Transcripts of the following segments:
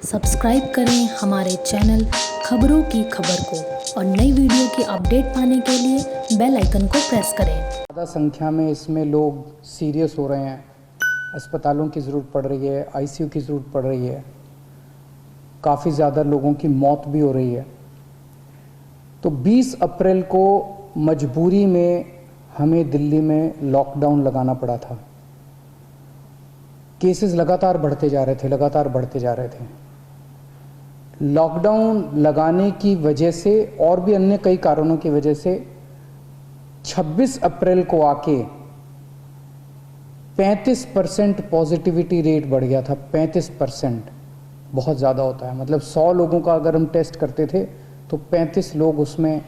Subscribe करें हमारे channel खबरों की खबर को और नई वीडियो की अपडेट पाने के लिए बेल आइकन को प्रेस करें। ज़्यादा संख्या में इसमें लोग सीरियस हो रहे हैं, अस्पतालों की ज़रूरत पड़ रही है, आईसीयू की ज़रूरत पड़ रही है, काफ़ी ज़्यादा लोगों की मौत भी हो रही है। तो 20 अप्रैल को मजबूरी में हमें दिल्ली में लॉकडाउन लगाना पड़ा था। केसेस लगातार बढ़ते जा रहे थे। लॉकडाउन लगाने की वजह से और भी अन्य कई कारणों की वजह से 26 अप्रैल को आके 35% पॉजिटिविटी रेट बढ़ गया था। 35% बहुत ज़्यादा होता है, मतलब 100 लोगों का अगर हम टेस्ट करते थे तो 35 लोग उसमें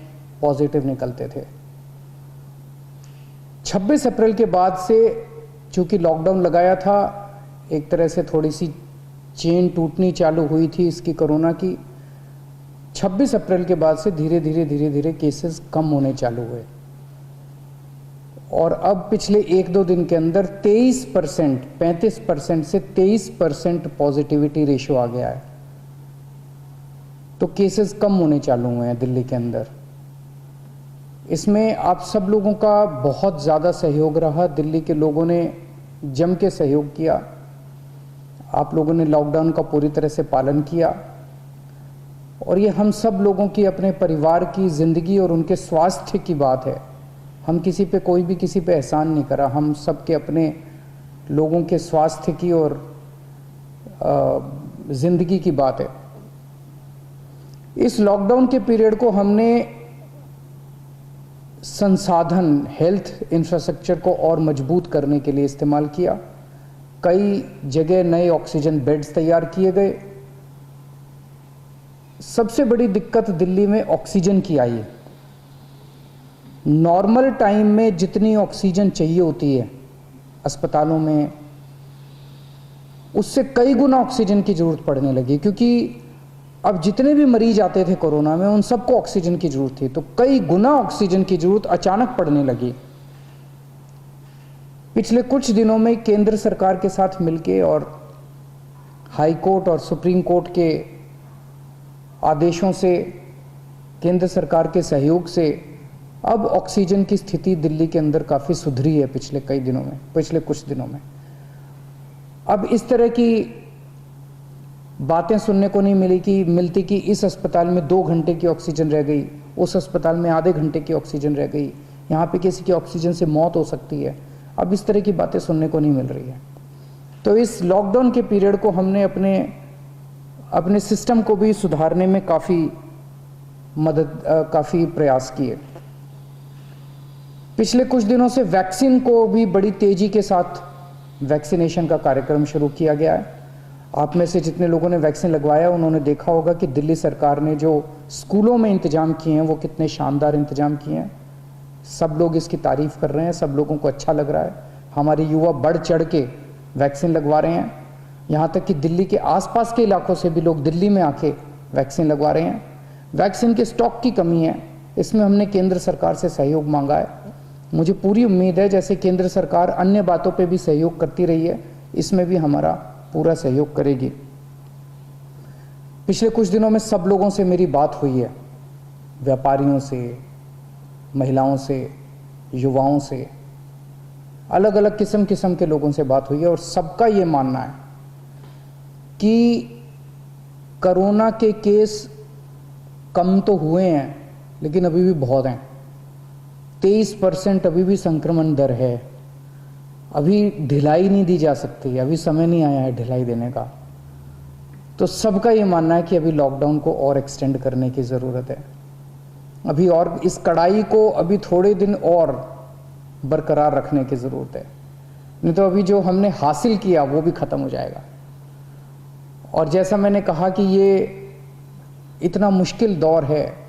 पॉजिटिव निकलते थे। 26 अप्रैल के बाद से चूँकि लॉकडाउन लगाया था, एक तरह से थोड़ी सी चेन टूटनी चालू हुई थी इसकी कोरोना की। 26 अप्रैल के बाद से धीरे धीरे केसेस कम होने चालू हुए और अब पिछले 1-2 दिन के अंदर 23%, 35% से 23% पॉजिटिविटी रेशियो आ गया है। तो केसेस कम होने चालू हुए हैं दिल्ली के अंदर। इसमें आप सब लोगों का बहुत ज़्यादा सहयोग रहा। दिल्ली के लोगों ने जम के सहयोग किया। आप लोगों ने लॉकडाउन का पूरी तरह से पालन किया और ये हम सब लोगों की, अपने परिवार की ज़िंदगी और उनके स्वास्थ्य की बात है। हम किसी पे, कोई भी किसी पे एहसान नहीं करा। हम सब के अपने लोगों के स्वास्थ्य की और ज़िंदगी की बात है। इस लॉकडाउन के पीरियड को हमने संसाधन, हेल्थ इंफ्रास्ट्रक्चर को और मजबूत करने के लिए इस्तेमाल किया। कई जगह नए ऑक्सीजन बेड्स तैयार किए गए। सबसे बड़ी दिक्कत दिल्ली में ऑक्सीजन की आई है। नॉर्मल टाइम में जितनी ऑक्सीजन चाहिए होती है अस्पतालों में, उससे कई गुना ऑक्सीजन की ज़रूरत पड़ने लगी, क्योंकि अब जितने भी मरीज आते थे कोरोना में उन सबको ऑक्सीजन की ज़रूरत थी। तो कई गुना ऑक्सीजन की ज़रूरत अचानक पड़ने लगी। पिछले कुछ दिनों में केंद्र सरकार के साथ मिलके और हाई कोर्ट और सुप्रीम कोर्ट के आदेशों से, केंद्र सरकार के सहयोग से अब ऑक्सीजन की स्थिति दिल्ली के अंदर काफ़ी सुधरी है पिछले कुछ दिनों में। अब इस तरह की बातें सुनने को नहीं मिलती कि इस अस्पताल में 2 घंटे की ऑक्सीजन रह गई, उस अस्पताल में आधे घंटे की ऑक्सीजन रह गई, यहाँ पे किसी की ऑक्सीजन से मौत हो सकती है। अब इस तरह की बातें सुनने को नहीं मिल रही है। तो इस लॉकडाउन के पीरियड को हमने अपने सिस्टम को भी सुधारने में काफ़ी प्रयास किए। पिछले कुछ दिनों से वैक्सीन को भी बड़ी तेज़ी के साथ वैक्सीनेशन का कार्यक्रम शुरू किया गया है। आप में से जितने लोगों ने वैक्सीन लगवाया उन्होंने देखा होगा कि दिल्ली सरकार ने जो स्कूलों में इंतजाम किए हैं वो कितने शानदार इंतजाम किए हैं। सब लोग इसकी तारीफ़ कर रहे हैं, सब लोगों को अच्छा लग रहा है। हमारे युवा बढ़ चढ़ के वैक्सीन लगवा रहे हैं। यहाँ तक कि दिल्ली के आसपास के इलाकों से भी लोग दिल्ली में आके वैक्सीन लगवा रहे हैं। वैक्सीन के स्टॉक की कमी है, इसमें हमने केंद्र सरकार से सहयोग मांगा है। मुझे पूरी उम्मीद है जैसे केंद्र सरकार अन्य बातों पे भी सहयोग करती रही है, इसमें भी हमारा पूरा सहयोग करेगी। पिछले कुछ दिनों में सब लोगों से मेरी बात हुई है, व्यापारियों से, महिलाओं से, युवाओं से, अलग अलग किस्म के लोगों से बात हुई है और सबका ये मानना है कि कोरोना के केस कम तो हुए हैं लेकिन अभी भी बहुत हैं। 23% अभी भी संक्रमण दर है। अभी ढिलाई नहीं दी जा सकती, अभी समय नहीं आया है ढिलाई देने का। तो सबका ये मानना है कि अभी लॉकडाउन को और एक्सटेंड करने की ज़रूरत है। अभी और इस कड़ाई को अभी थोड़े दिन और बरकरार रखने की ज़रूरत है, नहीं तो अभी जो हमने हासिल किया वो भी ख़त्म हो जाएगा। और जैसा मैंने कहा कि ये इतना मुश्किल दौर है,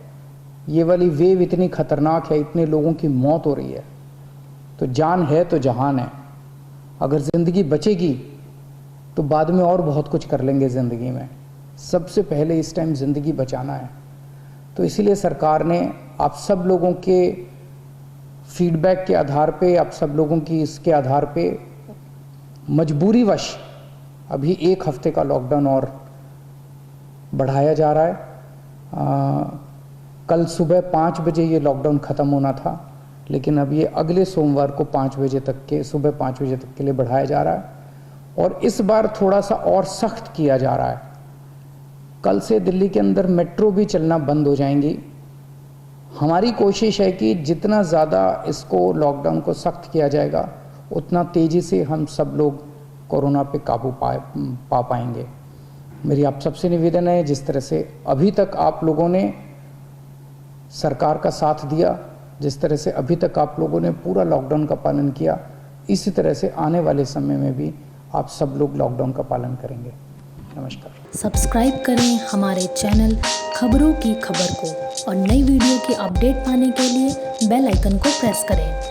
ये वाली वेव इतनी ख़तरनाक है, इतने लोगों की मौत हो रही है, तो जान है तो जहान है। अगर ज़िंदगी बचेगी तो बाद में और बहुत कुछ कर लेंगे ज़िंदगी में। सबसे पहले इस टाइम ज़िंदगी बचाना है। तो इसीलिए सरकार ने आप सब लोगों के फीडबैक के आधार पे, आप सब लोगों की इसके आधार पे मजबूरीवश अभी 1 हफ्ते का लॉकडाउन और बढ़ाया जा रहा है। कल सुबह 5 बजे ये लॉकडाउन ख़त्म होना था, लेकिन अब ये अगले सोमवार को 5 बजे तक के, सुबह 5 बजे तक के लिए बढ़ाया जा रहा है और इस बार थोड़ा सा और सख्त किया जा रहा है। कल से दिल्ली के अंदर मेट्रो भी चलना बंद हो जाएंगी। हमारी कोशिश है कि जितना ज़्यादा इसको लॉकडाउन को सख्त किया जाएगा उतना तेज़ी से हम सब लोग कोरोना पे काबू पा पाएंगे। मेरी आप सबसे निवेदन है, जिस तरह से अभी तक आप लोगों ने सरकार का साथ दिया, जिस तरह से अभी तक आप लोगों ने पूरा लॉकडाउन का पालन किया, इसी तरह से आने वाले समय में भी आप सब लोग लॉकडाउन का पालन करेंगे। नमस्कार। सब्सक्राइब करें हमारे चैनल खबरों की खबर को और नई वीडियो की अपडेट पाने के लिए बेल आइकन को प्रेस करें।